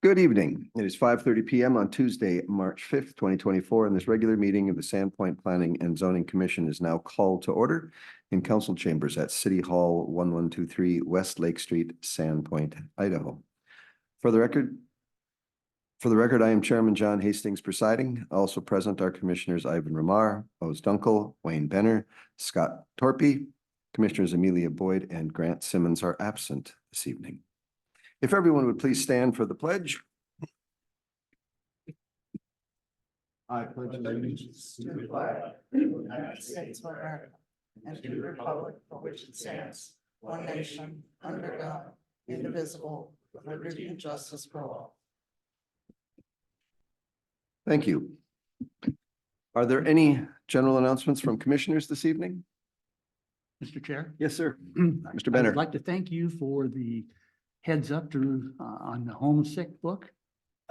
Good evening. It is 5:30 p.m. on Tuesday, March 5th, 2024, and this regular meeting of the Sandpoint Planning and Zoning Commission is now called to order in council chambers at City Hall 1123 West Lake Street, Sandpoint, Idaho. For the record, I am Chairman John Hastings presiding. Also present are Commissioners Ivan Ramar, Oz Dunkel, Wayne Benner, Scott Torpy. Commissioners Amelia Boyd and Grant Simmons are absent this evening. If everyone would please stand for the pledge. I pledge allegiance to the flag of the United States of America and to the republic for which it stands, one nation, under God, indivisible, with liberty and justice for all. Thank you. Are there any general announcements from commissioners this evening? Mr. Chair? Yes, sir. Mr. Benner. I'd like to thank you for the heads up to on the homesick book.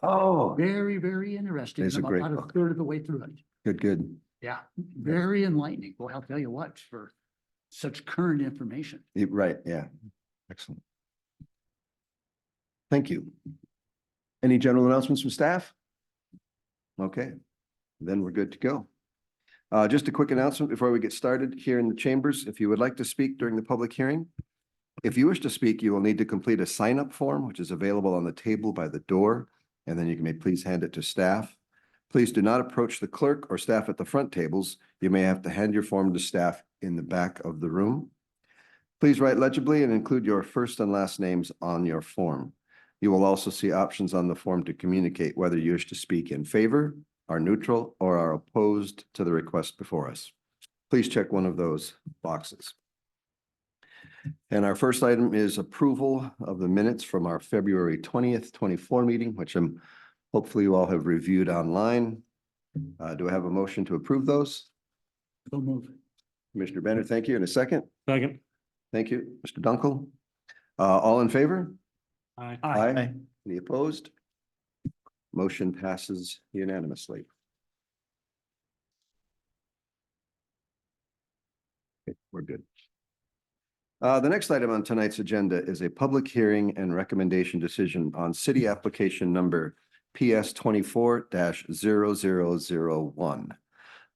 Oh, Very, very interesting. It's a I'm great about book. a third of the way through it. good. Yeah, very enlightening. Boy, I'll tell you what, for such current information. Right, yeah. Excellent. Thank you. Any general announcements from staff? Okay, then we're good to go. Just a quick announcement before we get started here in the chambers. If you would like to speak during the public hearing, if you wish to speak, you will need to complete a sign-up form, which is available on the table by the door, and then you may please hand it to staff. Please do not approach the clerk or staff at the front tables. You may have to hand your form to staff in the back of the room. Please write legibly and include your first and last names on your form. You will also see options on the form to communicate whether you wish to speak in favor, are neutral, or are opposed to the request before us. Please check one of those boxes. And our first item is approval of the minutes from our February 20th, 24 meeting, which hopefully you all have reviewed online. Do I have a motion to approve those? So move. Commissioner Benner, thank you. In a second. Second. Thank you. Mr. Dunkel. All in favor? Aye. Any opposed? Motion passes unanimously. Okay, we're good. The next item on tonight's agenda is a public hearing and recommendation decision on city application number PS 24-0001.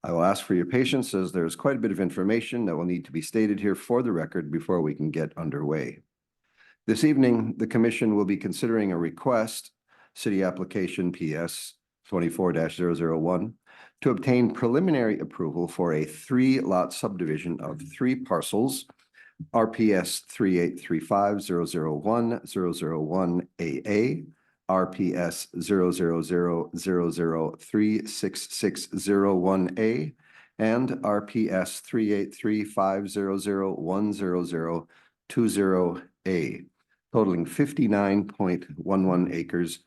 I will ask for your patience as there's quite a bit of information that will need to be stated here for the record before we can get underway. This evening, the commission will be considering a request, city application PS 24-001, to obtain preliminary approval for a 3-lot subdivision of 3 parcels, RPS 3835-001-001AA, RPS 00000366601A, and RPS 3835-001-00020A, totaling 59.11 acres,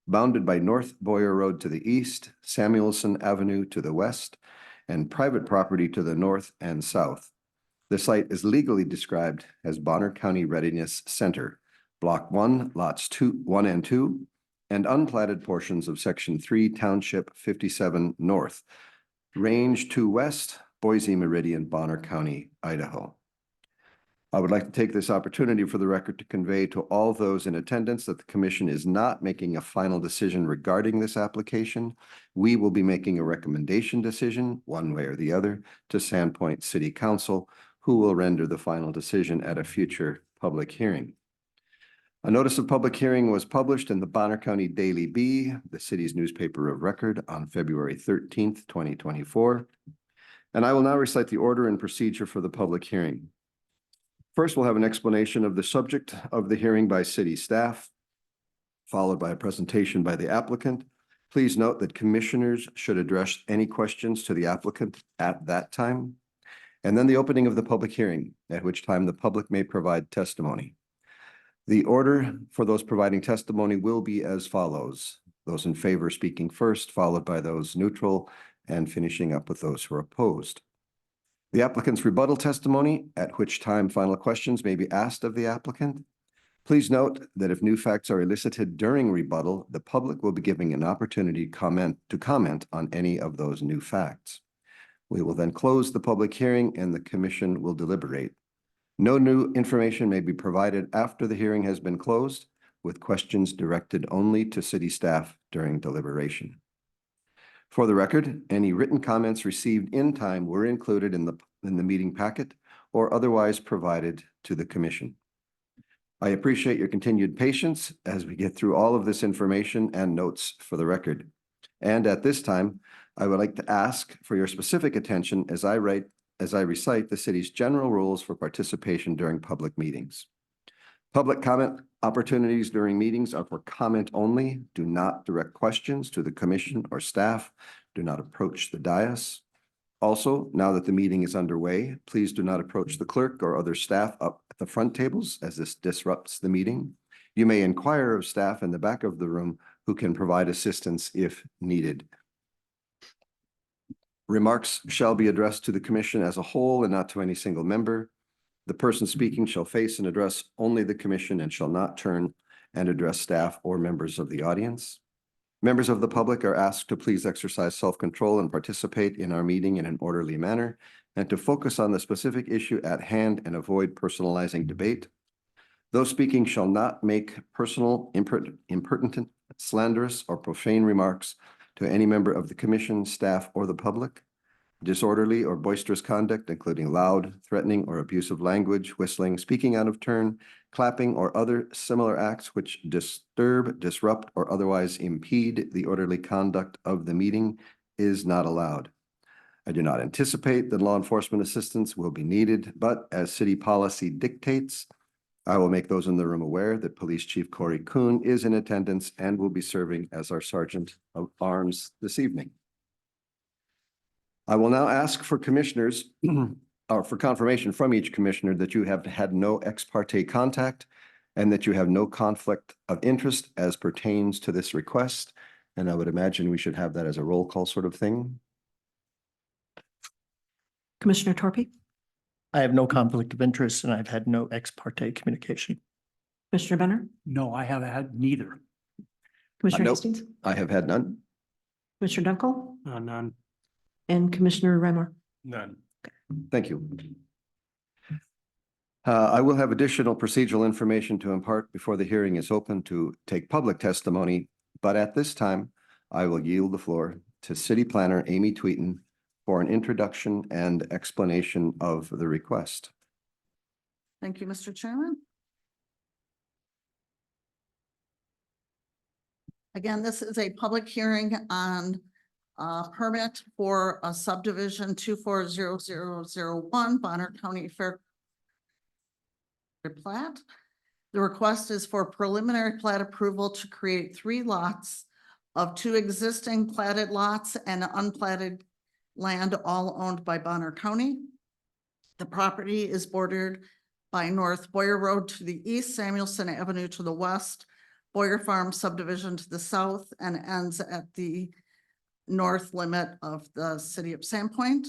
bounded by North Boyer Road to the east, Samuelson Avenue to the west, and private property to the north and south. The site is legally described as Bonner County Readiness Center, Block 1, Lots 1 and 2, and unplatted portions of Section 3, Township 57 North, Range 2 West, Boise Meridian, Bonner County, Idaho. I would like to take this opportunity for the record to convey to all those in attendance that the commission is not making a final decision regarding this application. We will be making a recommendation decision, one way or the other, to Sandpoint City Council, who will render the final decision at a future public hearing. A notice of public hearing was published in the Bonner County Daily Bee, the city's newspaper of record, on February 13th, 2024. And I will now recite the order and procedure for the public hearing. First, we'll have an explanation of the subject of the hearing by city staff, followed by a presentation by the applicant. Please note that commissioners should address any questions to the applicant at that time. And then the opening of the public hearing, at which time the public may provide testimony. The order for those providing testimony will be as follows: those in favor speaking first, followed by those neutral, and finishing up with those who are opposed. The applicant's rebuttal testimony, at which time final questions may be asked of the applicant. Please note that if new facts are elicited during rebuttal, the public will be giving an opportunity to comment on any of those new facts. We will then close the public hearing and the commission will deliberate. No new information may be provided after the hearing has been closed. with questions directed only to city staff during deliberation. For the record, any written comments received in time were included in the meeting packet or otherwise provided to the commission. I appreciate your continued patience as we get through all of this information and notes for the record. And at this time, I would like to ask for your specific attention as I recite the city's general rules for participation during public meetings. Public comment opportunities during meetings are for comment only. Do not direct questions to the commission or staff. Do not approach the dais. Also, now that the meeting is underway, please do not approach the clerk or other staff up at the front tables as this disrupts the meeting. You may inquire of staff in the back of the room who can provide assistance if needed. Remarks shall be addressed to the commission as a whole and not to any single member. The person speaking shall face and address only the commission and shall not turn and address staff or members of the audience. Members of the public are asked to please exercise self-control and participate in our meeting in an orderly manner and to focus on the specific issue at hand and avoid personalizing debate. Those speaking shall not make personal, impertinent, slanderous, or profane remarks to any member of the commission, staff, or the public. Disorderly or boisterous conduct, including loud, threatening, or abusive language, whistling, speaking out of turn, clapping, or other similar acts which disturb, disrupt, or otherwise impede the orderly conduct of the meeting is not allowed. I do not anticipate that law enforcement assistance will be needed, but as city policy dictates, I will make those in the room aware that Police Chief Corey Kuhn is in attendance and will be serving as our Sergeant of Arms this evening. I will now ask for commissioners or for confirmation from each commissioner that you have had no ex parte contact and that you have no conflict of interest as pertains to this request. And I would imagine we should have that as a roll call sort of thing. Commissioner Torpey, I have no conflict of interest and I've had no ex parte communication. Commissioner Benner, No, I have had neither. Commissioner Nope. Hastings, I have had none. Commissioner Dunkel, None. and Commissioner Reimer. None. Thank you. I will have additional procedural information to impart before the hearing is open to take public testimony, but at this time, I will yield the floor to City Planner Amy Tweeten for an introduction and explanation of the request. Thank you, Mr. Chairman. Again, this is a public hearing on permit for a subdivision 240001 Bonner County Fair plat. The request is for preliminary plat approval to create 3 lots of 2 existing platted lots and unplatted land, all owned by Bonner County. The property is bordered by North Boyer Road to the east, Samuelson Avenue to the west, Boyer Farm subdivision to the south, and ends at the north limit of the city of Sandpoint.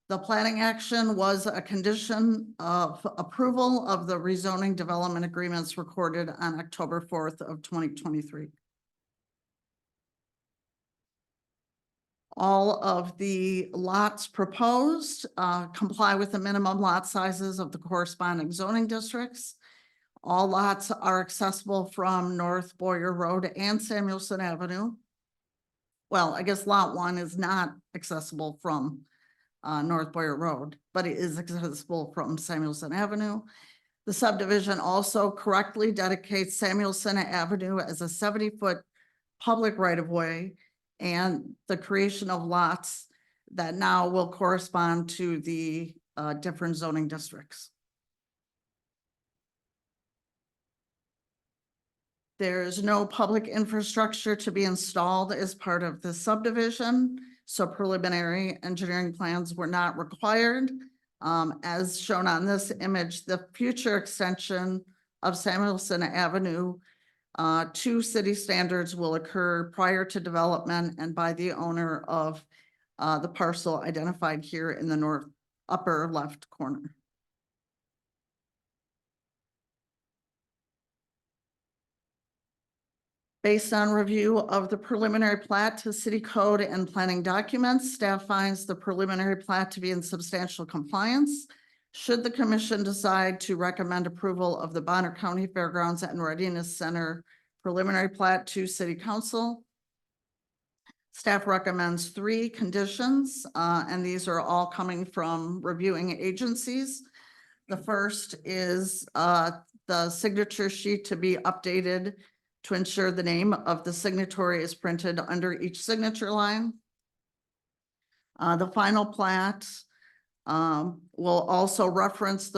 The planning action was a condition of approval of the rezoning development agreements recorded on October 4th of 2023. All of the lots proposed comply with the minimum lot sizes of the corresponding zoning districts. All lots are accessible from North Boyer Road and Samuelson Avenue. Well, I guess lot 1 is not accessible from North Boyer Road, but it is accessible from Samuelson Avenue. The subdivision also correctly dedicates Samuelson Avenue as a 70-foot public right-of-way, and the creation of lots that now will correspond to the different zoning districts. There's no public infrastructure to be installed as part of the subdivision, so preliminary engineering plans were not required. As shown on this image, the future extension of Samuelson Avenue to city standards will occur prior to development and by the owner of the parcel identified here in the north upper left corner. Based on review of the preliminary plat to city code and planning documents, staff finds the preliminary plat to be in substantial compliance Should the commission decide to recommend approval of the Bonner County Fairgrounds and Readiness Center preliminary plat to city council, staff recommends 3 conditions, and these are all coming from reviewing agencies. The first is the signature sheet to be updated to ensure the name of the signatory is printed under each signature line. The final plat will also reference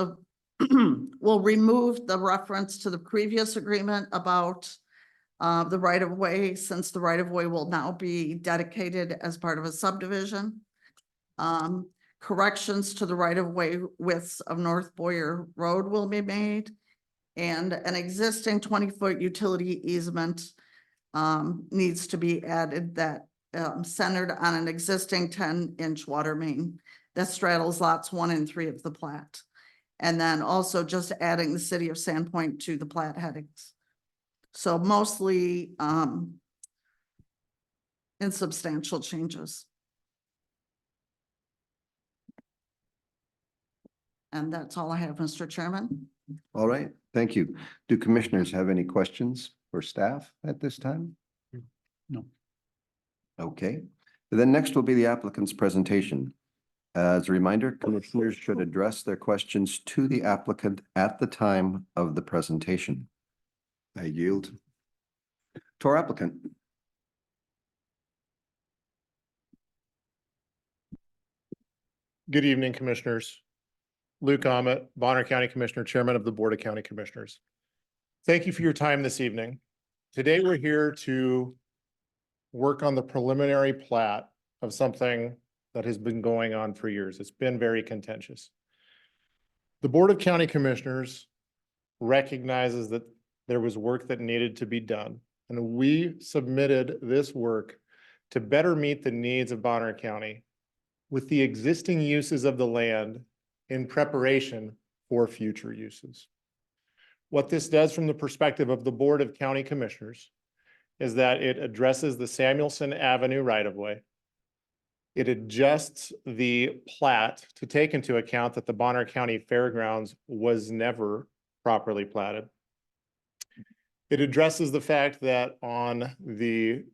will remove the reference to the previous agreement about the right-of-way, since the right-of-way will now be dedicated as part of a subdivision. Corrections to the right-of-way widths of North Boyer Road will be made, and an existing 20-foot utility easement needs to be added that centered on an existing 10-inch water main that straddles lots 1 and 3 of the plat. And then also just adding the city of Sandpoint to the plat headings. So mostly insubstantial changes. And that's all I have, Mr. Chairman. All right, thank you. Do commissioners have any questions for staff at this time? No. Okay, then next will be the applicant's presentation. As a reminder, commissioners should address their questions to the applicant at the time of the presentation. I yield to our applicant. Good evening, Commissioners. Luke Ahmet, Bonner County Commissioner, Chairman of the Board of County Commissioners. Thank you for your time this evening. Today, we're here to work on the preliminary plat of something that has been going on for years. It's been very contentious. The Board of County Commissioners recognizes that there was work that needed to be done, and we submitted this work to better meet the needs of Bonner County with the existing uses of the land in preparation for future uses. What this does from the perspective of the Board of County Commissioners is that it addresses the Samuelson Avenue right-of-way. It adjusts the plat to take into account that the Bonner County Fairgrounds was never properly platted. It addresses the fact that on the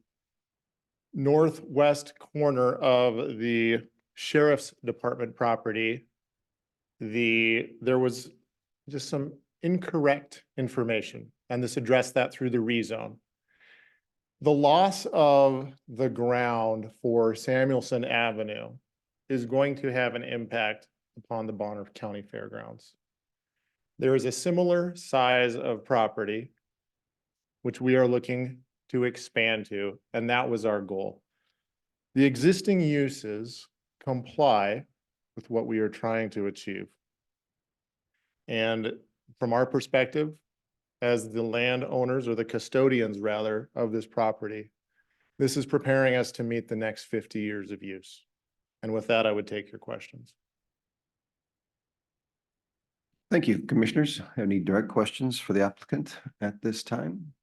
northwest corner of the Sheriff's Department property, there was just some incorrect information, and this addressed that through the rezone. The loss of the ground for Samuelson Avenue is going to have an impact upon the Bonner County Fairgrounds. There is a similar size of property which we are looking to expand to, and that was our goal. The existing uses comply with what we are trying to achieve. And from our perspective, as the landowners, or the custodians rather, of this property, this is preparing us to meet the next 50 years of use. And with that, I would take your questions. Thank you, commissioners. Any direct questions for the applicant at this time?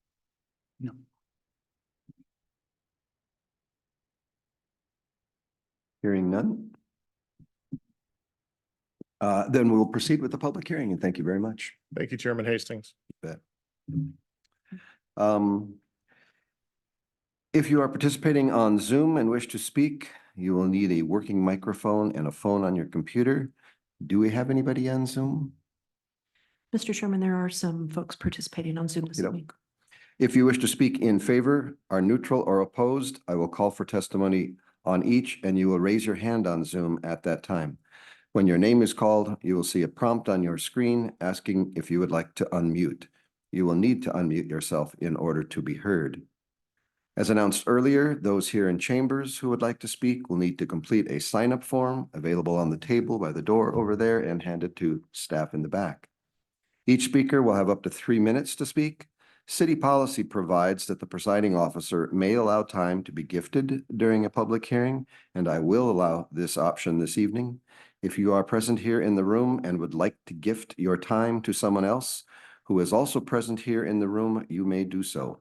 No. Hearing none. Then we'll proceed with the public hearing, and thank you very much. Thank you, Chairman Hastings. If you are participating on Zoom and wish to speak, you will need a working microphone and a phone on your computer. Do we have anybody on Zoom? Mr. Chairman, there are some folks participating on Zoom this Yep. evening. If you wish to speak in favor, are neutral, or opposed, I will call for testimony on each, and you will raise your hand on Zoom at that time. When your name is called, you will see a prompt on your screen asking if you would like to unmute. You will need to unmute yourself in order to be heard. As announced earlier, those here in chambers who would like to speak will need to complete a sign-up form available on the table by the door over there and hand it to staff in the back. Each speaker will have up to 3 minutes to speak. City policy provides that the presiding officer may allow time to be gifted during a public hearing, and I will allow this option this evening. If you are present here in the room and would like to gift your time to someone else who is also present here in the room, you may do so.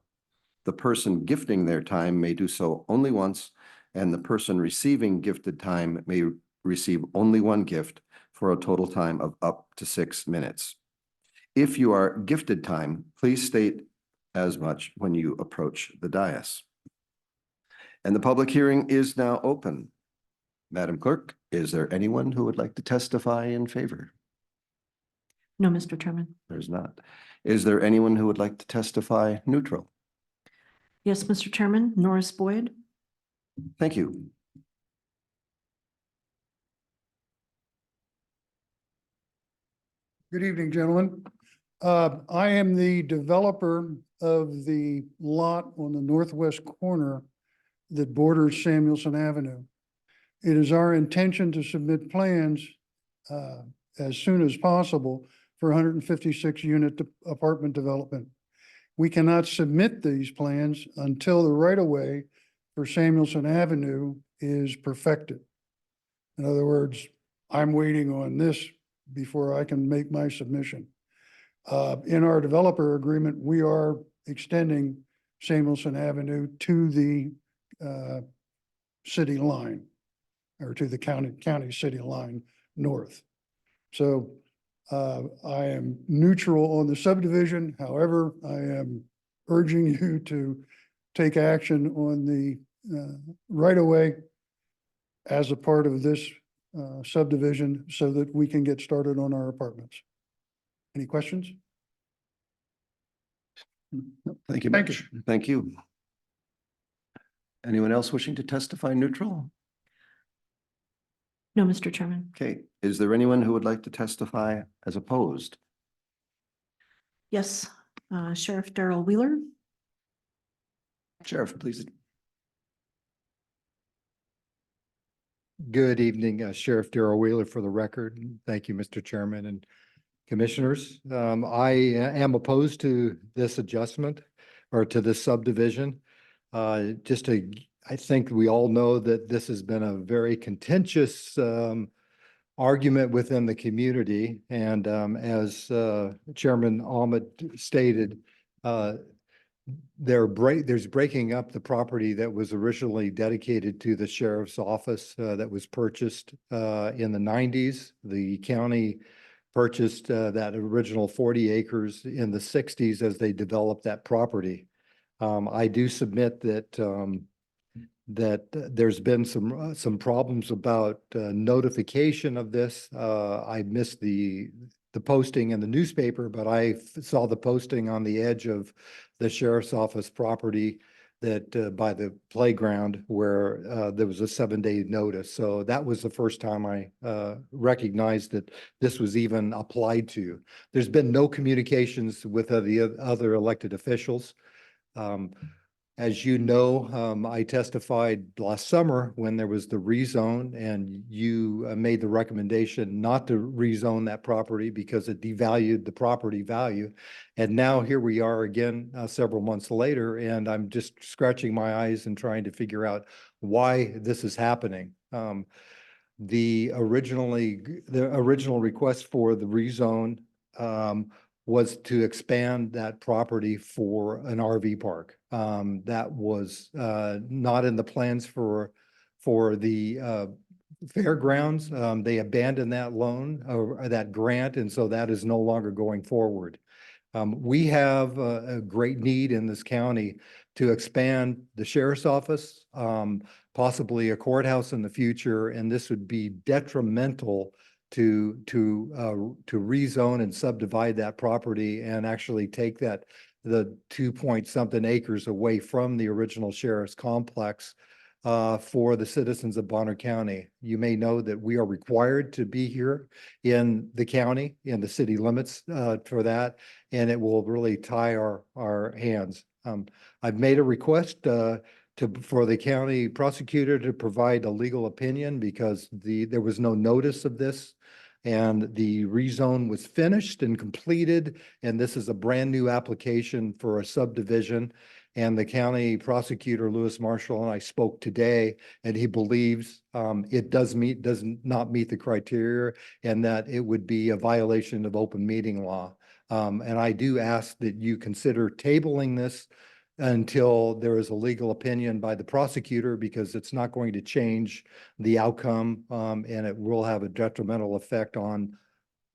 The person gifting their time may do so only once, and the person receiving gifted time may receive only one gift for a total time of up to 6 minutes. If you are gifted time, please state as much when you approach the dais. And the public hearing is now open. Madam Clerk, is there anyone who would like to testify in favor? No, Mr. Chairman. There's not. Is there anyone who would like to testify neutral? Yes, Mr. Chairman, Norris Boyd. Thank you. Good evening, gentlemen. I am the developer of the lot on the northwest corner that borders Samuelson Avenue. It is our intention to submit plans as soon as possible for 156 unit apartment development. We cannot submit these plans until the right-of-way for Samuelson Avenue is perfected. In other words, I'm waiting on this before I can make my submission. In our developer agreement, we are extending Samuelson Avenue to the city line, or to the county city line north. So I am neutral on the subdivision. However, I am urging you to take action on the right-of-way as a part of this subdivision so that we can get started on our apartments. Any questions? Thank you Thank much. Thank you. Anyone else wishing to testify neutral? No, Mr. Chairman. Okay, is there anyone who would like to testify as opposed? Yes, Sheriff Darrell Wheeler. Sheriff, please. Good evening, Sheriff Darrell Wheeler for the record. Thank you, Mr. Chairman and Commissioners. I am opposed to this adjustment or to this subdivision. I think we all know that this has been a very contentious argument within the community. And as Chairman Ahmed stated, there's breaking up the property that was originally dedicated to the sheriff's office that was purchased in the 90s. The county purchased that original 40 acres in the 60s as they developed that property. I do submit that there's been some problems about notification of this. I missed the posting in the newspaper, but I saw the posting on the edge of the sheriff's office property that by the playground where there was a 7-day notice. So that was the first time I recognized that this was even applied to. There's been no communications with the other elected officials. As you know, I testified last summer when there was the rezone, and you made the recommendation not to rezone that property because it devalued the property value. And now here we are again several months later, and I'm just scratching my eyes and trying to figure out why this is happening. The original request for the rezone was to expand that property for an RV park. That was not in the plans for the fairgrounds. They abandoned that loan or that grant, and so that is no longer going forward. We have a great need in this county to expand the sheriff's office, possibly a courthouse in the future, and this would be detrimental to rezone and subdivide that property and actually take the 2-point-something acres away from the original sheriff's complex for the citizens of Bonner County. You may know that we are required to be here in the county, in the city limits for that, and it will really tie our hands. I've made a request for the county prosecutor to provide a legal opinion because there was no notice of this, and the rezone was finished and completed, and this is a brand new application for a subdivision. And the county prosecutor, Lewis Marshall, and I spoke today, and he believes it does not meet the criteria, and that it would be a violation of open meeting law. And I do ask that you consider tabling this until there is a legal opinion by the prosecutor, because it's not going to change the outcome, and it will have a detrimental effect on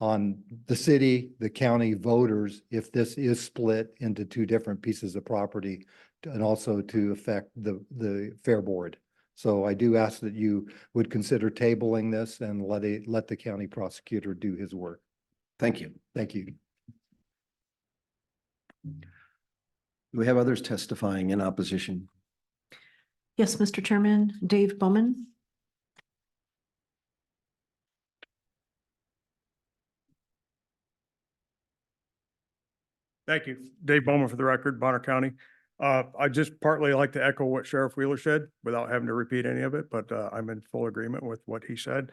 the city, the county voters, if this is split into two different pieces of property, and also to affect the Fair Board. So I do ask that you would consider tabling this and let the county prosecutor do his work. Thank you. Thank you. Do we have others testifying in opposition? Yes, Mr. Chairman, Dave Bowman. Thank you. Dave Bowman for the record, Bonner County. I just partly like to echo what Sheriff Wheeler said without having to repeat any of it, but I'm in full agreement with what he said.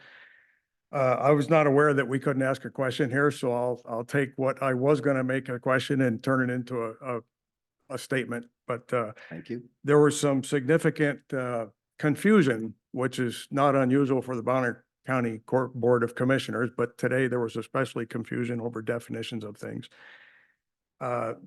I was not aware that we couldn't ask a question here, so I'll take what I was going to make a question and turn it into a statement. But Thank you. there was some significant confusion, which is not unusual for the Bonner County Court Board of Commissioners, but today there was especially confusion over definitions of things.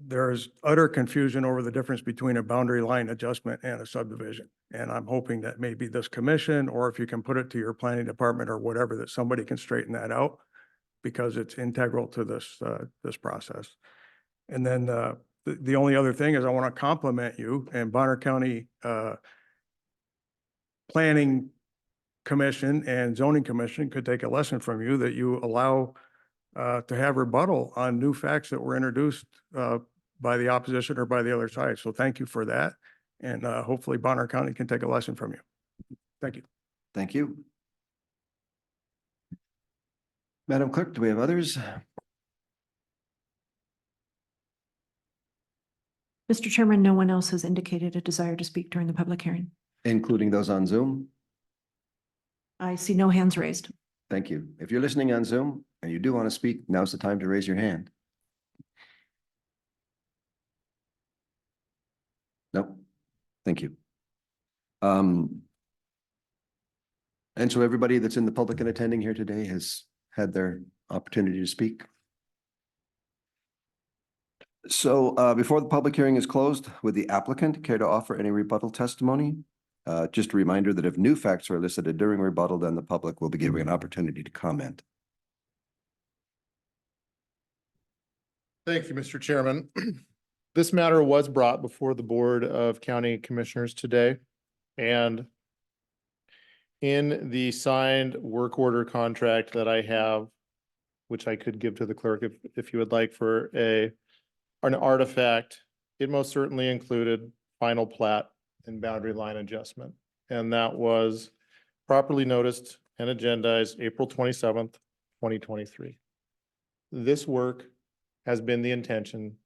There's utter confusion over the difference between a boundary line adjustment and a subdivision. And I'm hoping that maybe this commission, or if you can put it to your planning department or whatever, that somebody can straighten that out, because it's integral to this process. And then the only other thing is I want to compliment you, and Bonner County Planning Commission and Zoning Commission could take a lesson from you, that you allow to have rebuttal on new facts that were introduced by the opposition or by the other side. So thank you for that. And hopefully Bonner County can take a lesson from you. Thank you. Thank you. Madam Clerk, do we have others? Mr. Chairman, no one else has indicated a desire to speak during the public hearing. Including those on Zoom? I see no hands raised. Thank you. If you're listening on Zoom and you do want to speak, now's the time to raise your hand. Nope. Thank you. And so everybody that's in the public and attending here today has had their opportunity to speak. So before the public hearing is closed, would the applicant care to offer any rebuttal testimony? Just a reminder that if new facts are elicited during rebuttal, then the public will be given an opportunity to comment. Thank you, Mr. Chairman. This matter was brought before the Board of County Commissioners today, and in the signed work order contract that I have, which I could give to the clerk if you would like for an artifact, it most certainly included final plat and boundary line adjustment. And that was properly noticed and agendized April 27th, 2023. This work has been the intention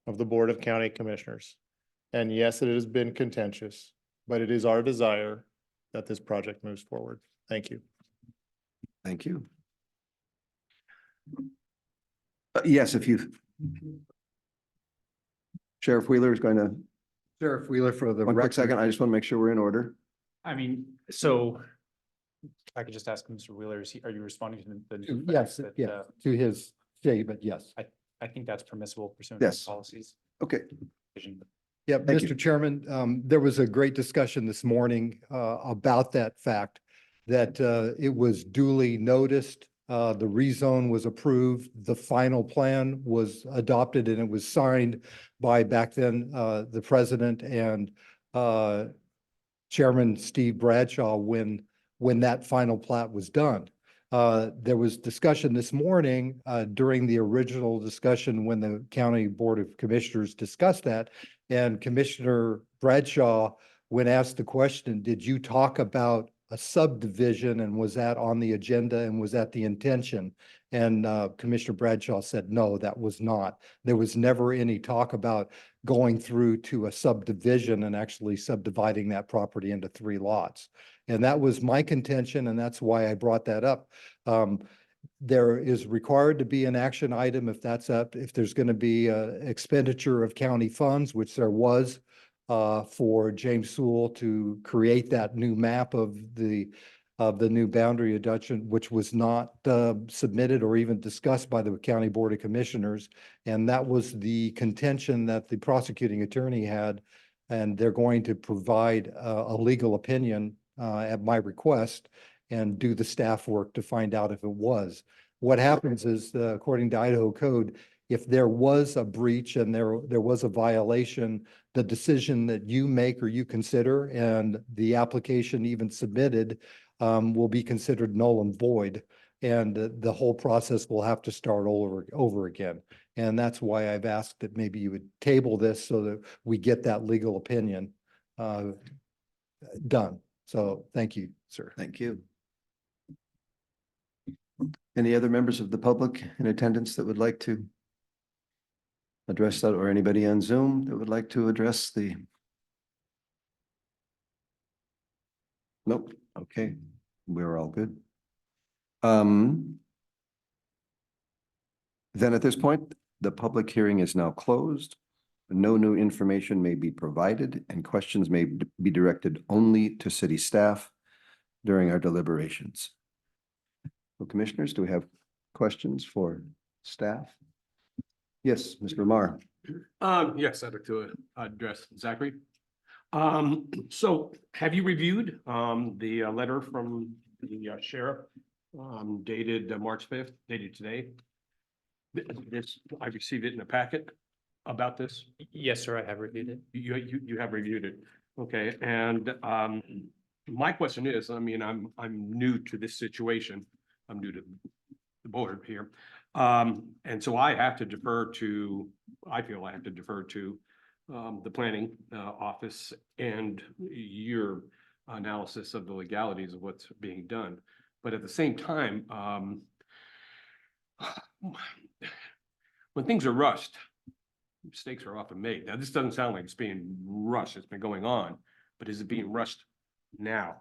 of the Board of County Commissioners. And yes, it has been contentious, but it is our desire that this project moves forward. Thank you. Thank you. Yes, if you. Sheriff Wheeler is going to. Sheriff Wheeler for the One quick record. second. I just want to make sure we're in order. I mean, so I could just ask Mr. Wheeler, are you responding to the new Yes, facts that, yes, to his statement, yes. I think that's permissible pursuant to Yes. policies. Okay. Yeah, Thank you. Mr. Chairman, there was a great discussion this morning about that fact, that it was duly noticed, the rezone was approved, the final plan was adopted, and it was signed by back then the president and Chairman Steve Bradshaw when that final plat was done. There was discussion this morning during the original discussion when the County Board of Commissioners discussed that, and Commissioner Bradshaw, when asked the question, did you talk about a subdivision, and was that on the agenda, and was that the intention? And Commissioner Bradshaw said, no, that was not. There was never any talk about going through to a subdivision and actually subdividing that property into 3 lots. And that was my contention, and that's why I brought that up. There is required to be an action item if there's going to be expenditure of county funds, which there was for James Sewell to create that new map of the new boundary adjustment, which was not submitted or even discussed by the County Board of Commissioners. And that was the contention that the prosecuting attorney had And they're going to provide a legal opinion at my request and do the staff work to find out if it was. What happens is, according to Idaho code, if there was a breach and there was a violation, the decision that you make or you consider and the application even submitted will be considered null and void. And the whole process will have to start over again. And that's why I've asked that maybe you would table this so that we get that legal opinion done. So thank you, sir. Thank you. Any other members of the public in attendance that would like to address that, or anybody on Zoom that would like to address the? Nope. Okay, we're all good. Then at this point, the public hearing is now closed. No new information may be provided and questions may be directed only to city staff during our deliberations. So commissioners, do we have questions for staff? Yes, Mr. Lamar. Yes, I'd like to address Zachary. So have you reviewed the letter from the sheriff dated March 5th, dated today? This, I received it in a packet about this. Yes, sir, I have reviewed it. You have reviewed it. Okay, and my question is, I mean, I'm new to this situation. I'm new to the board here. And so I have to defer to, I feel I have to defer to the planning office and your analysis of the legalities of what's being done. But at the same time, when things are rushed, mistakes are often made. Now, this doesn't sound like it's being rushed. It's been going on, but is it being rushed now?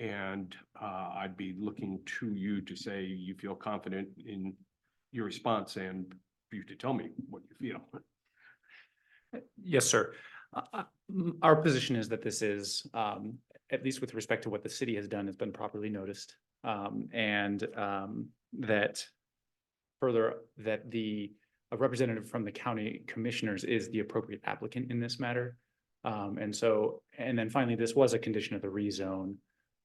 And I'd be looking to you to say you feel confident in your response and for you to tell me what you feel. Yes, sir. Our position is that this is, at least with respect to what the city has done, has been properly noticed. And that further, that a representative from the county commissioners is the appropriate applicant in this matter. And then finally, this was a condition of the rezone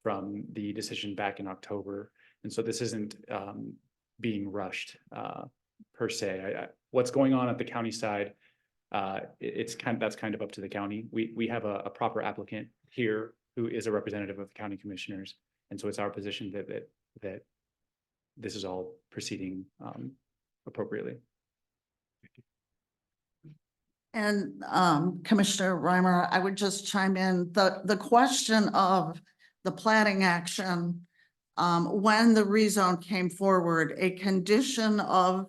from the decision back in October. And so this isn't being rushed per se. What's going on at the county side, that's kind of up to the county. We have a proper applicant here who is a representative of the county commissioners. And so it's our position that this is all proceeding appropriately. And Commissioner Reimer, I would just chime in, the question of the platting action, when the rezone came forward, a condition of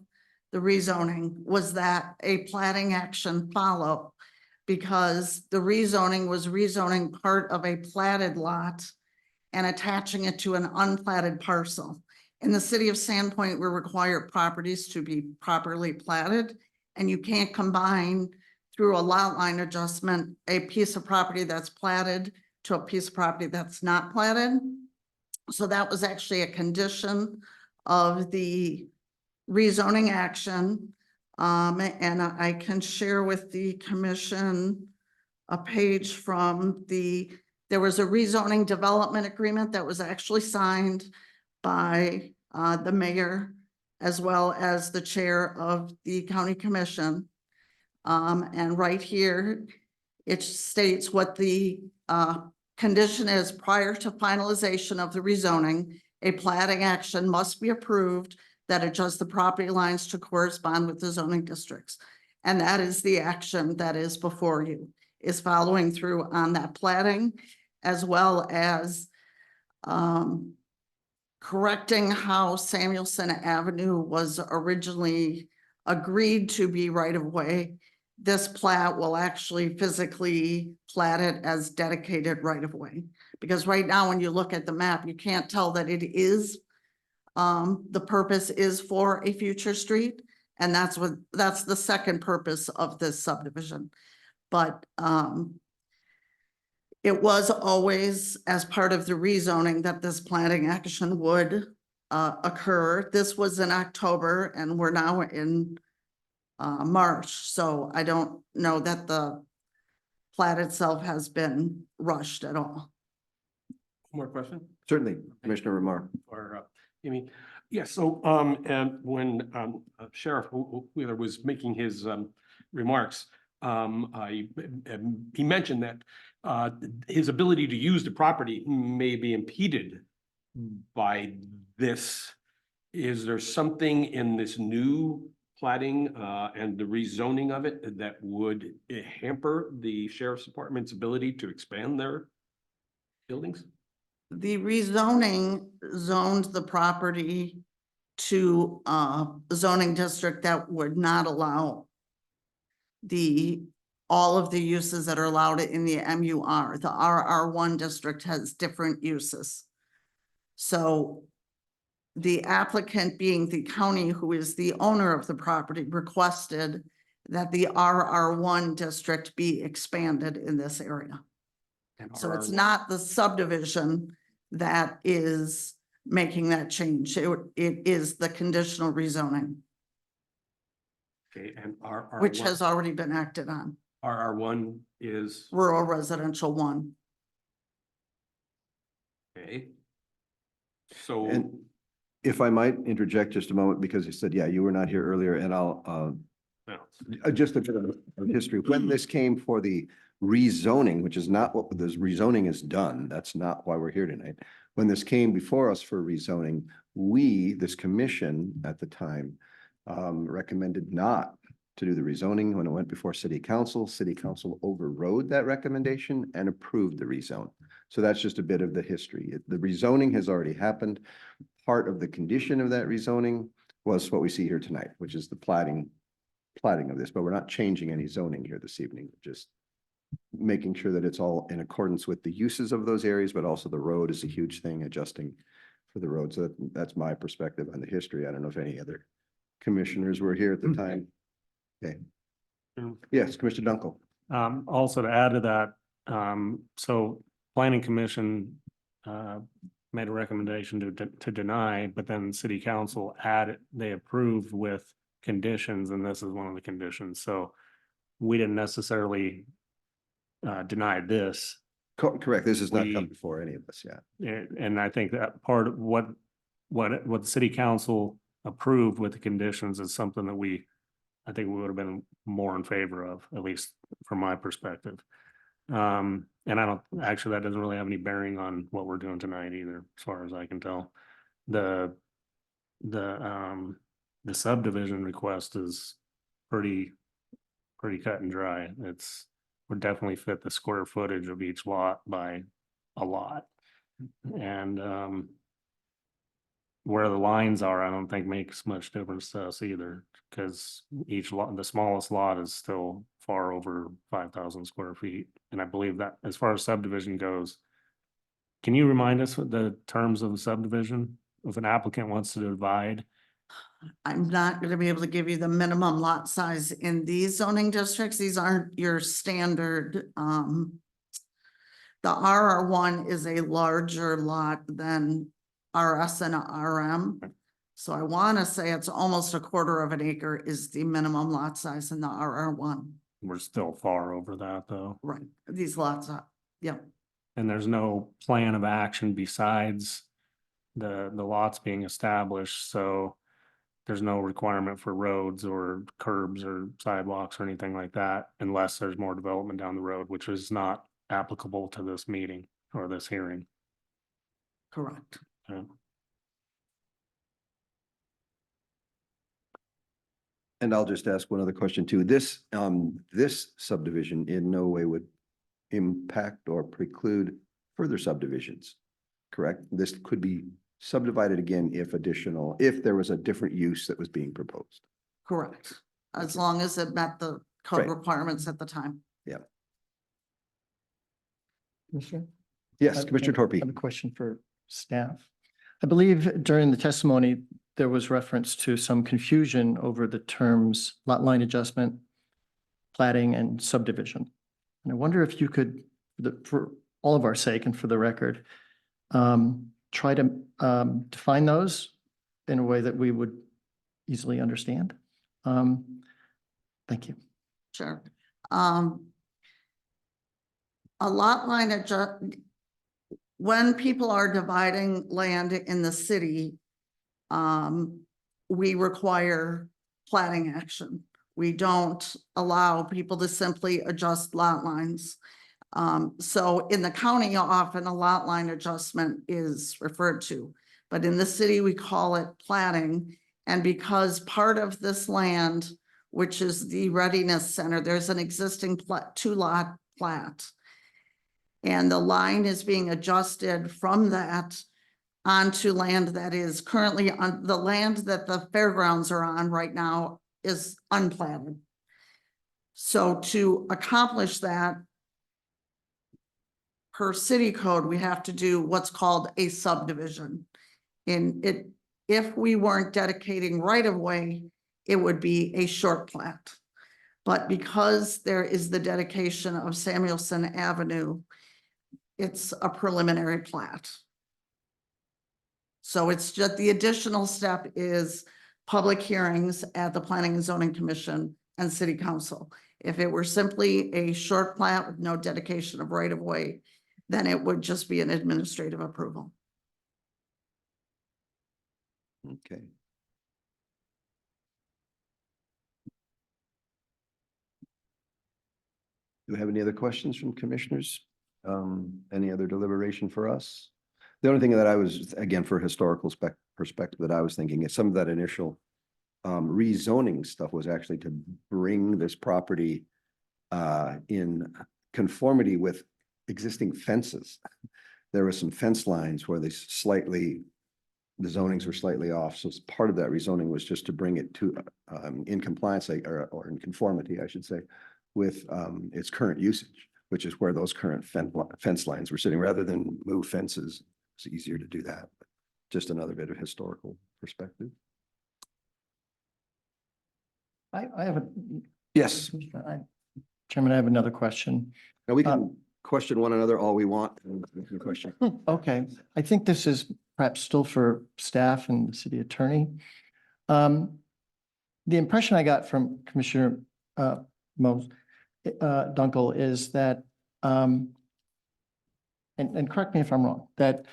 the rezoning was that a platting action follow, because the rezoning was rezoning part of a platted lot and attaching it to an unplatted parcel. In the city of Sandpoint, we require properties to be properly platted, and you can't combine through a lot line adjustment a piece of property that's platted to a piece of property that's not platted. So that was actually a condition of the rezoning action. And I can share with the commission a page from there was a rezoning development agreement that was actually signed by the mayor as well as the chair of the county commission. And right here, it states what the condition is: prior to finalization of the rezoning, a platting action must be approved that adjusts the property lines to correspond with the zoning districts. And that is the action that is before you, is following through on that platting, as well as correcting how Samuelson Avenue was originally agreed to be right of way. This plat will actually physically plat it as dedicated right of way. Because right now, when you look at the map, you can't tell that it is, the purpose is for a future street. And that's the second purpose of this subdivision. But it was always as part of the rezoning that this planting action would occur. This was in October and we're now in March. So I don't know that the plat itself has been rushed at all. More question? Certainly, Commissioner Remar. Or, Amy? Yeah, so, and when, Sheriff Wheeler was making his, remarks, he mentioned that, his ability to use the property may be impeded by this. Is there something in this new platting, and the rezoning of it that would hamper the sheriff's department's ability to expand their buildings? The rezoning zoned the property to a zoning district that would not allow all of the uses that are allowed in the MUR. The RR1 district has different uses. So the applicant, being the county who is the owner of the property, requested that the RR1 district be expanded in this area. And So it's RR1 not the subdivision that is making that change. It is the conditional rezoning, Okay, and RR1. which has already been acted on. RR1 is, Rural residential 1. okay. So, And if I might interject just a moment, because you said, yeah, you were not here earlier, and I'll, no, just a bit of history. When this came for the rezoning, which is not what this rezoning is done, that's not why we're here tonight. When this came before us for rezoning, this commission at the time, recommended not to do the rezoning. When it went before city council overrode that recommendation and approved the rezone. So that's just a bit of the history. The rezoning has already happened. Part of the condition of that rezoning was what we see here tonight, which is the platting of this, but we're not changing any zoning here this evening, just making sure that it's all in accordance with the uses of those areas, but also the road is a huge thing, adjusting for the road. So that's my perspective on the history. I don't know if any other commissioners were here at the time. Okay. Yes, Commissioner Dunkel. Also to add to that, so planning commission, made a recommendation to deny, but then city council they approved with conditions, and this is one of the conditions. So we didn't necessarily deny this. Correct. This has not come before any of us yet. And I think that part of what the city council approved with the conditions is something that I think we would have been more in favor of, at least from my perspective. And that doesn't really have any bearing on what we're doing tonight either, as far as I can tell. The subdivision request is pretty cut and dry. Would definitely fit the square footage of each lot by a lot. And where the lines are, I don't think makes much difference to us either, because each lot, the smallest lot is still far over 5,000 square feet. And I believe that as far as subdivision goes, can you remind us what the terms of the subdivision? If an applicant wants to divide? I'm not going to be able to give you the minimum lot size in these zoning districts. These aren't your standard. The RR1 is a larger lot than RS and RM. So I want to say it's almost 1/4 of an acre is the minimum lot size in the RR1. We're still far over that though. Right, these lots are, yeah. And there's no plan of action besides the lots being established, so there's no requirement for roads or curbs or sidewalks or anything like that, unless there's more development down the road, which is not applicable to this meeting or this hearing. Correct. Yeah. And I'll just ask one other question too. This subdivision in no way would impact or preclude further subdivisions, correct? This could be subdivided again if there was a different use that was being proposed. Correct, as long as it met the code Right. requirements at the time. Commissioner? Yes, Commissioner I Torpey. have a question for staff. I believe during the testimony, there was reference to some confusion over the terms lot line adjustment, platting, and subdivision. And I wonder if you could, for all of our sake and for the record, try to define those in a way that we would easily understand. Thank you. Sure. a lot line adjust, when people are dividing land in the city, we require plating action. We don't allow people to simply adjust lot lines. So in the county, often a lot line adjustment is referred to, but in the city, we call it plating. And because part of this land, which is the Readiness Center, there's an existing two-lot plat. And the line is being adjusted from that onto land that is currently on the land that the fairgrounds are on right now is unplatted. So to accomplish that, per city code, we have to do what's called a subdivision. In it, if we weren't dedicating right of way, it would be a short plat. But because there is the dedication of Samuelson Avenue, it's a preliminary plat. So it's just the additional step is public hearings at the Planning and Zoning Commission and City Council. If it were simply a short plat with no dedication of right of way, then it would just be an administrative approval. Okay. Do we have any other questions from commissioners? Any other deliberation for us? The only thing that I was, again, for historical perspective that I was thinking is some of that initial rezoning stuff was actually to bring this property in conformity with existing fences. There were some fence lines where the zonings were slightly off. So part of that rezoning was just to bring it to in compliance or in conformity, I should say, with its current usage, which is where those current fence lines were sitting. Rather than move fences, it's easier to do that. Just another bit of historical perspective. I have a. Yes. Chairman, I have another question. Now we can question one another all we want. Question. Okay, I think this is perhaps still for staff and the city attorney. The impression I got from Commissioner Dunkel is that, and correct me if I'm wrong, that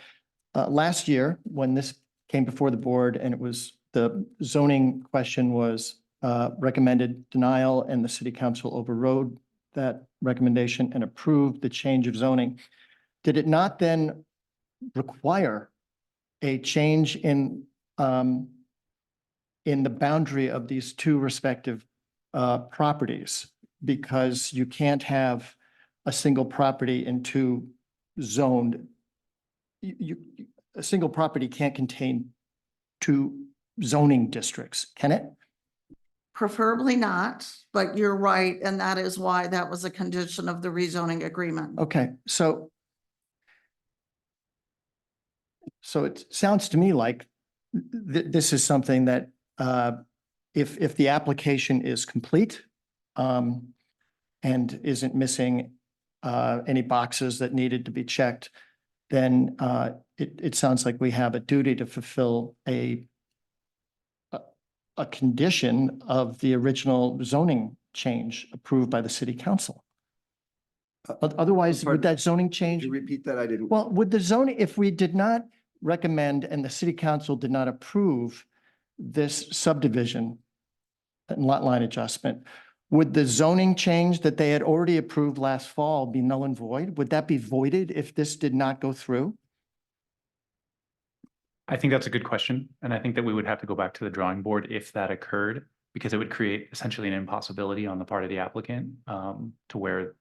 last year when this came before the board and it was the zoning question was recommended denial and the city council overrode that recommendation and approved the change of zoning. Did it not then require a change in the boundary of these two respective properties? Because you can't have a single property in two zoned. A single property can't contain two zoning districts, can it? Preferably not, but you're right. And that is why that was a condition of the rezoning agreement. Okay, so it sounds to me like this is something that if the application is complete and isn't missing any boxes that needed to be checked, then it sounds like we have a duty to fulfill a condition of the original zoning change approved by the city council. Otherwise, would that zoning change? Could you repeat that? I didn't. Well, would the zoning, if we did not recommend and the city council did not approve this subdivision and lot line adjustment, would the zoning change that they had already approved last fall be null and void? Would that be voided if this did not go through? I think that's a good question. And I think that we would have to go back to the drawing board if that occurred, because it would create essentially an impossibility on the part of the applicant to where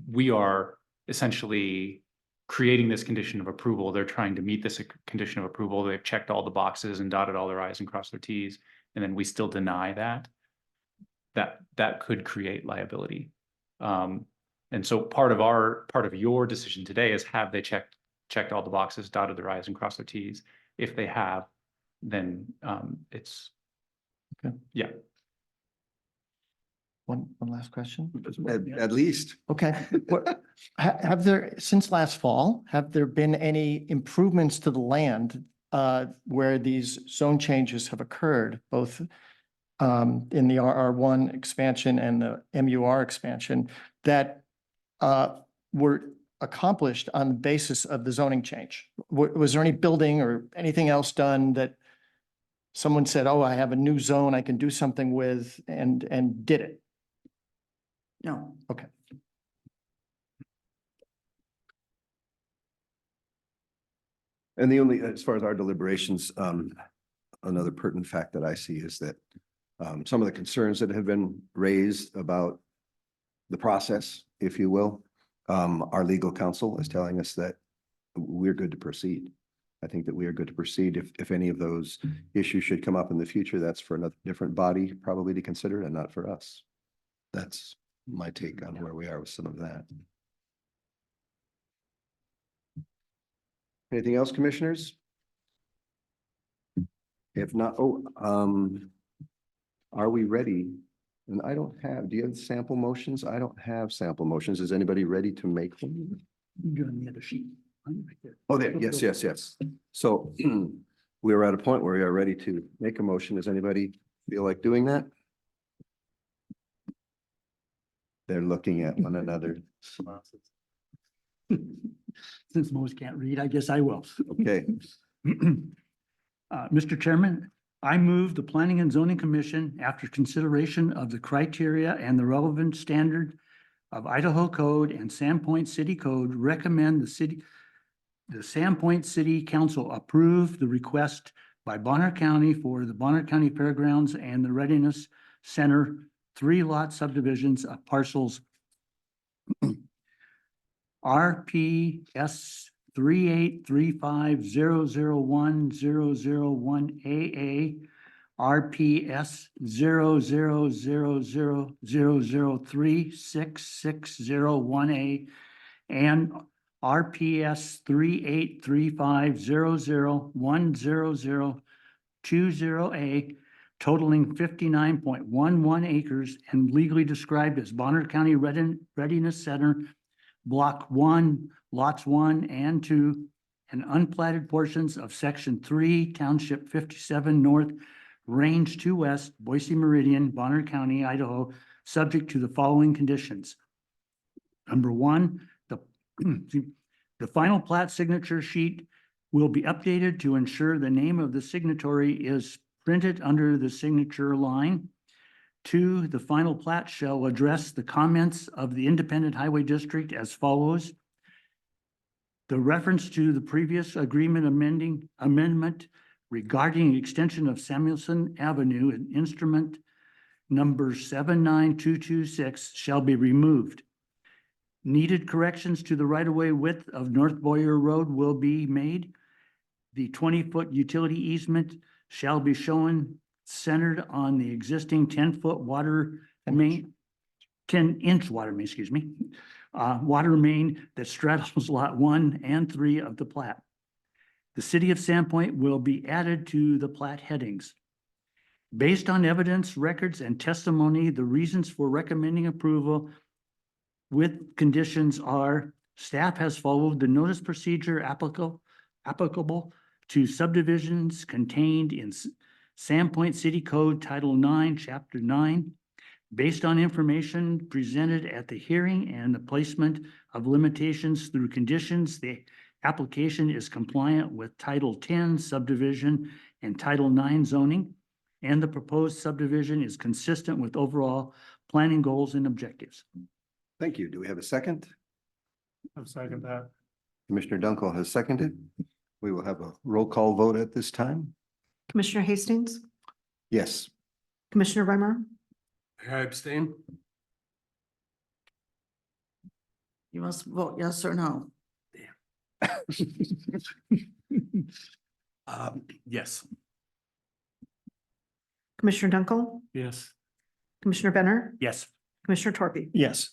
we are essentially creating this condition of approval. They're trying to meet this condition of approval. They've checked all the boxes and dotted all their I's and crossed their T's, and then we still deny that. That could create liability. And so part of your decision today is, have they checked all the boxes, dotted their I's and crossed their T's? If they have, then it's okay. Yeah. One last question. At least. Okay. Have there, since last fall, have there been any improvements to the land where these zone changes have occurred, both in the RR1 expansion and the MUR expansion, that were accomplished on the basis of the zoning change? Was there any building or anything else done that someone said, oh, I have a new zone I can do something with and did it? No. Okay. And the only, as far as our deliberations, another pertinent fact that I see is that some of the concerns that have been raised about the process, if you will, our legal counsel is telling us that we're good to proceed. I think that we are good to proceed. If any of those issues should come up in the future, that's for another different body probably to consider and not for us. That's my take on where we are with some of that. Anything else, commissioners? If not, are we ready? And I don't have, do you have sample motions? I don't have sample motions. Is anybody ready to make one? You're on the other sheet. Right there. Oh, there, yes, yes, yes. So we are at a point where we are ready to make a motion. Does anybody feel like doing that? They're looking at one another. Since most can't read, I guess I will. Okay, Mr. Chairman, I move the Planning and Zoning Commission, after consideration of the criteria and the relevant standard of Idaho Code and Sandpoint City Code, recommend the Sandpoint City Council approve the request by Bonner County for the Bonner County Fairgrounds and the Readiness Center 3-lot subdivisions of parcels RPS 3835001001 RPS 00000036601 and RPS 3835001002 totaling 59.11 acres and legally described as Bonner County Readiness Center, Block 1, Lots 1 and 2, and unplatted portions of Section 3, Township 57 North, Range 2 West, Boise Meridian, Bonner County, Idaho, subject to the following conditions. Number one, the final plat signature sheet will be updated to ensure the name of the signatory is printed under the signature line. 2, the final plat shall address the comments of the Independent Highway District as follows. The reference to the previous agreement amendment regarding extension of Samuelson Avenue and instrument number 79226 shall be removed. Needed corrections to the right-of-way width of North Boyer Road will be made. The 20-foot utility easement shall be shown centered on the existing 10-foot water main, 10-inch water main, excuse me, water main that straddles lot 1 and 3 of the plat. The city of Sandpoint will be added to the plat headings. Based on evidence, records, and testimony, the reasons for recommending approval with conditions are: staff has followed the notice procedure applicable to subdivisions contained in Sandpoint City Code Title 9, Chapter 9. Based on information presented at the hearing and the placement of limitations through conditions, the application is compliant with Title 10 subdivision and Title 9 zoning, and the proposed subdivision is consistent with overall planning goals and objectives. thank you. Do we have a second? I'll second that. Commissioner Dunkel has seconded. We will have a roll call vote at this time. Commissioner Hastings, Yes. Commissioner Reimer, I abstain. You must vote yes or no. Yes. Commissioner Dunkel, Yes. Commissioner Benner, Yes. Commissioner Torpe. Yes.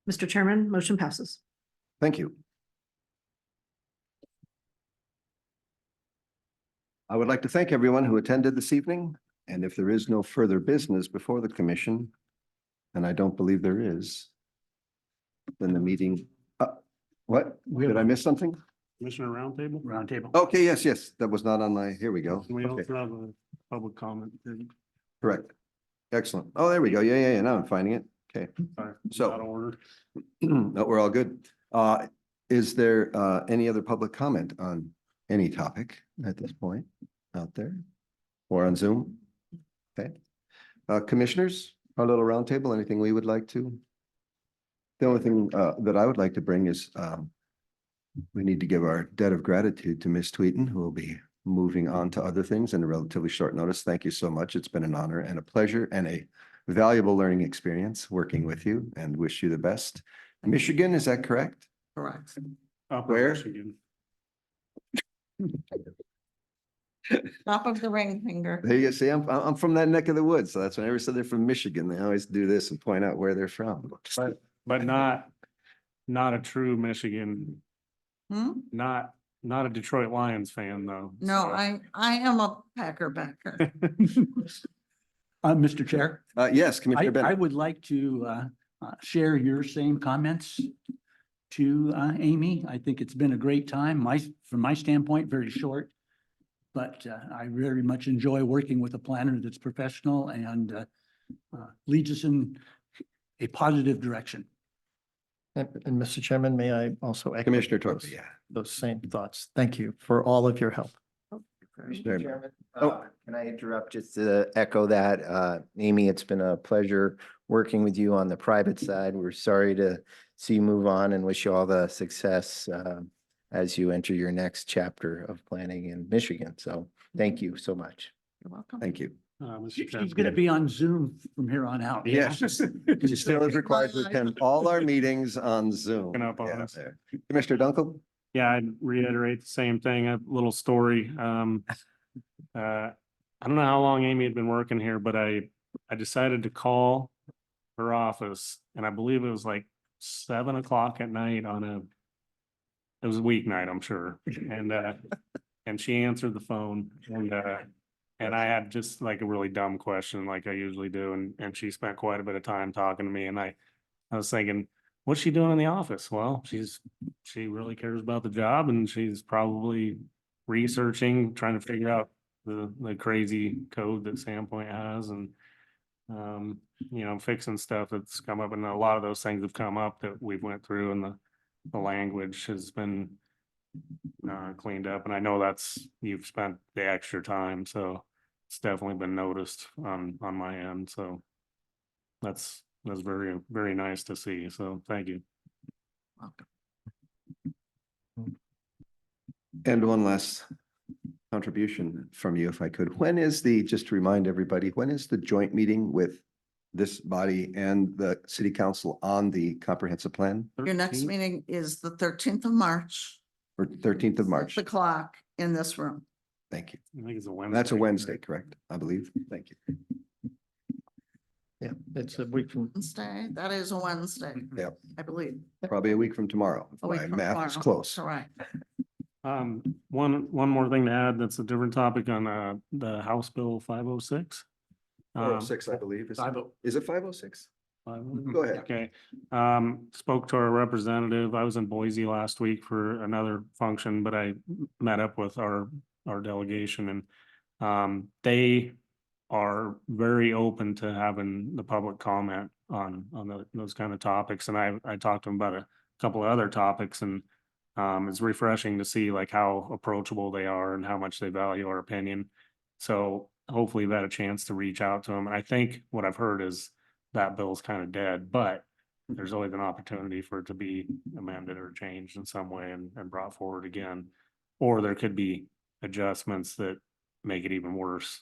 Mr. Chairman, motion passes. Thank you. I would like to thank everyone who attended this evening, and if there is no further business before the commission, and I don't believe there is, then the meeting, what? Did I miss something? Commissioner Roundtable? Roundtable. Okay, yes, yes, that was not on my, here we go. We Okay, also have a public comment. correct. Excellent. Oh, there we go. Yeah, now I'm finding it. Okay. Sorry, So- out of order. No, we're all good. Is there any other public comment on any topic at this point out there? Or on Zoom? Okay. Commissioners, our little roundtable, anything we would like to? The only thing that I would like to bring is we need to give our debt of gratitude to Miss Tweeten, who will be moving on to other things in a relatively short notice. Thank you so much. It's been an honor and a pleasure and a valuable learning experience working with you, and wish you the best. Michigan, is that correct? Correct. Upper Where? Michigan. Top of the ring finger. There you see, I'm from that neck of the woods, so that's whenever I said they're from Michigan, they always do this and point out where they're from. But not a true Michigan, Hmm? not a Detroit Lions fan, though. No, so. I am a Packer backer. Mr. Chair, Yes, Commissioner I Bennett. would like to share your same comments to Amy. I think it's been a great time. From my standpoint, very short. But I very much enjoy working with a planner that's professional and leads us in a positive direction. And Mr. Chairman, may I also echo Commissioner Torpe, those- yeah. those same thoughts? Thank you for all of your help. Commissioner- Chairman, Oh. can I interrupt just to echo that? Amy, it's been a pleasure working with you on the private side. We're sorry to see you move on and wish you all the success as you enter your next chapter of planning in Michigan. So thank you so much. You're welcome. Thank you. Mr. She's Chairman. going to be on Zoom from here on out. Yes. She still is required to attend all our meetings on Zoom. Looking up on Yeah, us. there. Commissioner Dunkel? Yeah, I'd reiterate the same thing, a little story. I don't know how long Amy had been working here, but I decided to call her office, and I believe it was like 7 o'clock at night it was a weeknight, I'm sure. And she answered the phone and I had just like a really dumb question like I usually do. And she spent quite a bit of time talking to me, and I was thinking, what's she doing in the office? Well, she really cares about the job, and she's probably researching, trying to figure out the crazy code that Sandpoint has, and fixing stuff that's come up. And a lot of those things have come up that we've went through, and the language has been cleaned up. And I know you've spent the extra time, so it's definitely been noticed on my end. So that's very, very nice to see. So thank you. Welcome. And one last contribution from you, if I could. Just to remind everybody, when is the joint meeting with this body and the city council on the comprehensive plan? Your next 13th? meeting is the 13th of March. Or 13th of March? 6 o'clock in this room. Thank you. I think it's a Wednesday. That's a Wednesday, correct? I believe. Thank you. Yeah, it's a week from, Wednesday, that is a Wednesday. Yep. I believe. Probably a week from tomorrow. if A week My from math is tomorrow. close. Correct. One more thing to add, that's a different topic on the House Bill 506. 406, I believe. Is it 506? Go ahead. Okay, spoke to our representative. I was in Boise last week for another function, but I met up with our delegation, and they are very open to having the public comment on those kind of topics. And I talked to them about a couple of other topics, and it's refreshing to see like how approachable they are and how much they value our opinion. So hopefully you've had a chance to reach out to them. And I think what I've heard is that bill's kind of dead, but there's always an opportunity for it to be amended or changed in some way and brought forward again. Or there could be adjustments that make it even worse.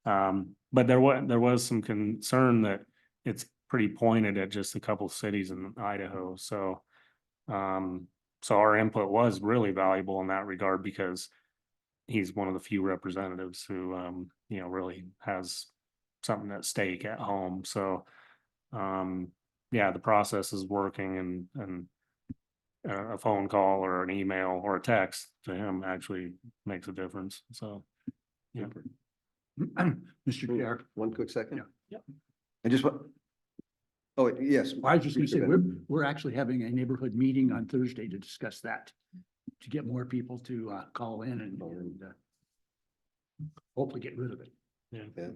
But there was some concern that it's pretty pointed at just a couple cities in Idaho. So our input was really valuable in that regard, because he's one of the few representatives who, really has something at stake at home. So, yeah, the process is working, and a phone call or an email or a text to him actually makes a difference. So, yeah. Mr. Chair. One quick second. Yeah. I just want. Oh, yes. I was just going to say, Commissioner Bennett. we're actually having a neighborhood meeting on Thursday to discuss that, to get more people to call in and hopefully get rid of it. Yeah. Yeah.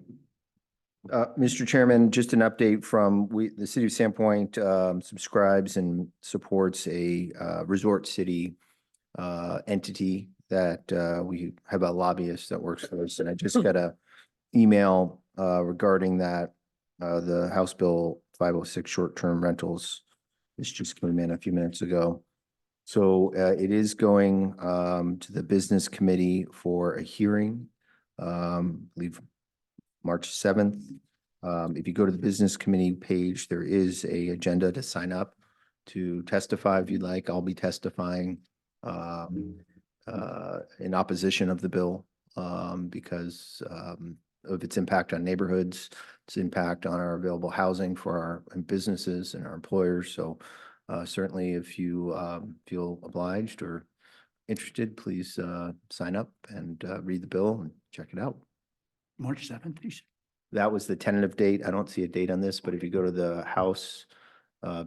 Mr. Chairman, just an update from the city of Sandpoint subscribes and supports a resort city entity that we have a lobbyist that works for us. And I just got a email regarding that. The House Bill 506 short-term rentals. This just came in a few minutes ago. So it is going to the business committee for a hearing, I believe March 7th. If you go to the business committee page, there is a agenda to sign up to testify if you'd like. I'll be testifying in opposition of the bill because of its impact on neighborhoods, its impact on our available housing for our businesses and our employers. So certainly if you feel obliged or interested, please sign up and read the bill and check it out. March 7th, you said? That was the tentative date. I don't see a date on this, but if you go to the House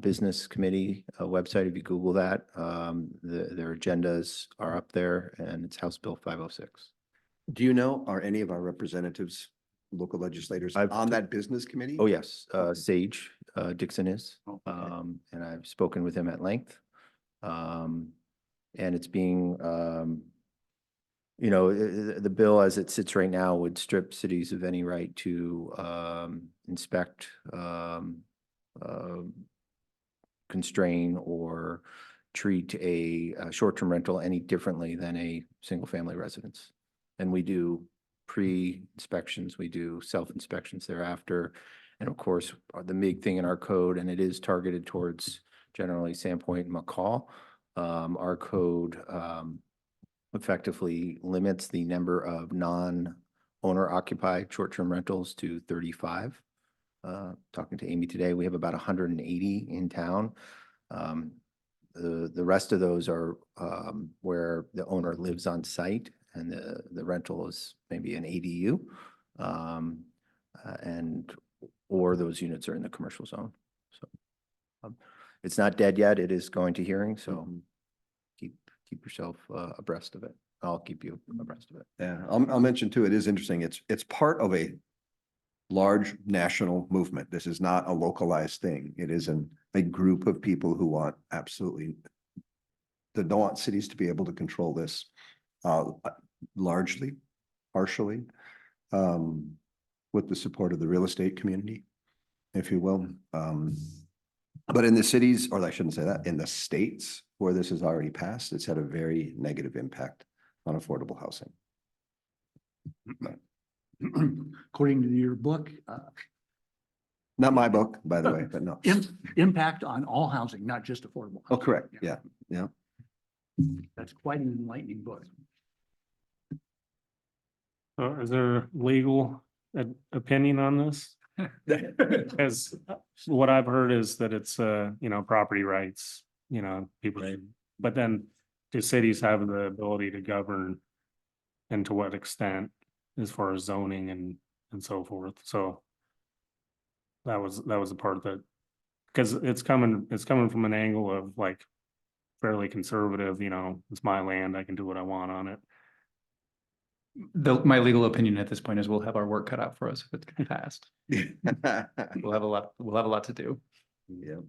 Business Committee website, if you Google that, their agendas are up there and it's House Bill 506. Do you know, are any of our representatives, local legislators on that business committee? Oh, yes, Sage Dixon is, Okay. and I've spoken with him at length. And it's being, the bill as it sits right now would strip cities of any right to inspect, constrain, or treat a short-term rental any differently than a single-family residence. And we do pre-inspections, we do self-inspections thereafter. And of course, the big thing in our code, and it is targeted towards generally Sandpoint and McCall, our code effectively limits the number of non-owner occupied short-term rentals to 35. Talking to Amy today, we have about 180 in town. The rest of those are where the owner lives on site and the rental is maybe an ADU. Or those units are in the commercial zone. So it's not dead yet. It is going to hearing, so keep yourself abreast of it. I'll keep you abreast of it. Yeah, I'll mention too, it is interesting. It's part of a large national movement. This is not a localized thing. It is a group of people who want don't want cities to be able to control this largely, partially, with the support of the real estate community, if you will. But in the cities, or I shouldn't say that, in the states where this has already passed, it's had a very negative impact on affordable housing. According to your book, Not my book, by the way, but no. impact on all housing, not just affordable. Oh, housing. correct. Yeah, yeah. That's quite an enlightening book. Is there legal opinion on this? Because what I've heard is that it's, property rights, people, but then do cities have the ability to govern and to what extent as far as zoning and so forth? So that was the part that, because it's coming from an angle of like fairly conservative, it's my land, I can do what I want on it. My legal opinion at this point is we'll have our work cut out for us if it's passed. We'll have a lot to do. Yeah.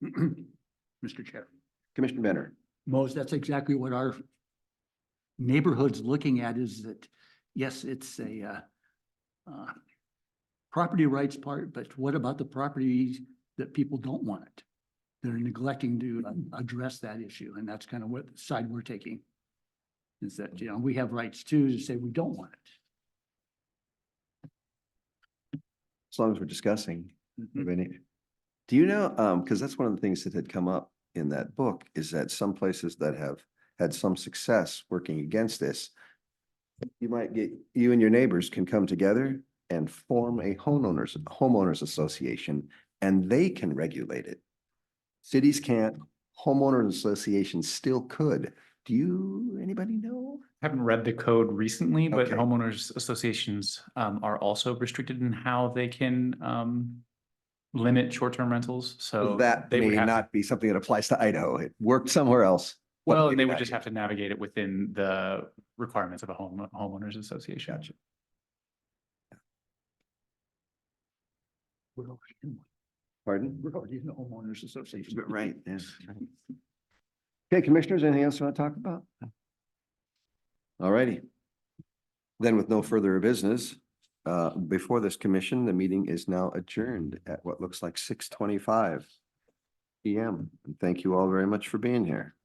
Mr. Chair. Commissioner Benner. Mose, that's exactly what our neighborhood's looking at, is that, yes, it's a property rights part, but what about the properties that people don't want it? They're neglecting to address that issue, and that's kind of what side we're taking. Is that, we have rights too to say we don't want it. As long as we're discussing. Mhm. Do you know, because that's one of the things that had come up in that book, is that some places that have had some success working against this, you and your neighbors can come together and form a homeowners association, and they can regulate it. Cities can't, homeowners associations still could. Anybody know? Haven't read the code recently, but Okay. homeowners associations are also restricted in how they can limit short-term rentals. So That they would may have not be something that applies to Idaho. It worked somewhere else. but well, maybe they would not just here. have to navigate it within the requirements of a homeowners association. Gotcha. We're already in one. Pardon? We're already in the homeowners association. But right, yes. Okay, commissioners, anything else you want to talk about? All righty. Then with no further business, before this commission, the meeting is now adjourned at what looks like 6:25 PM. And thank you all very much for being here.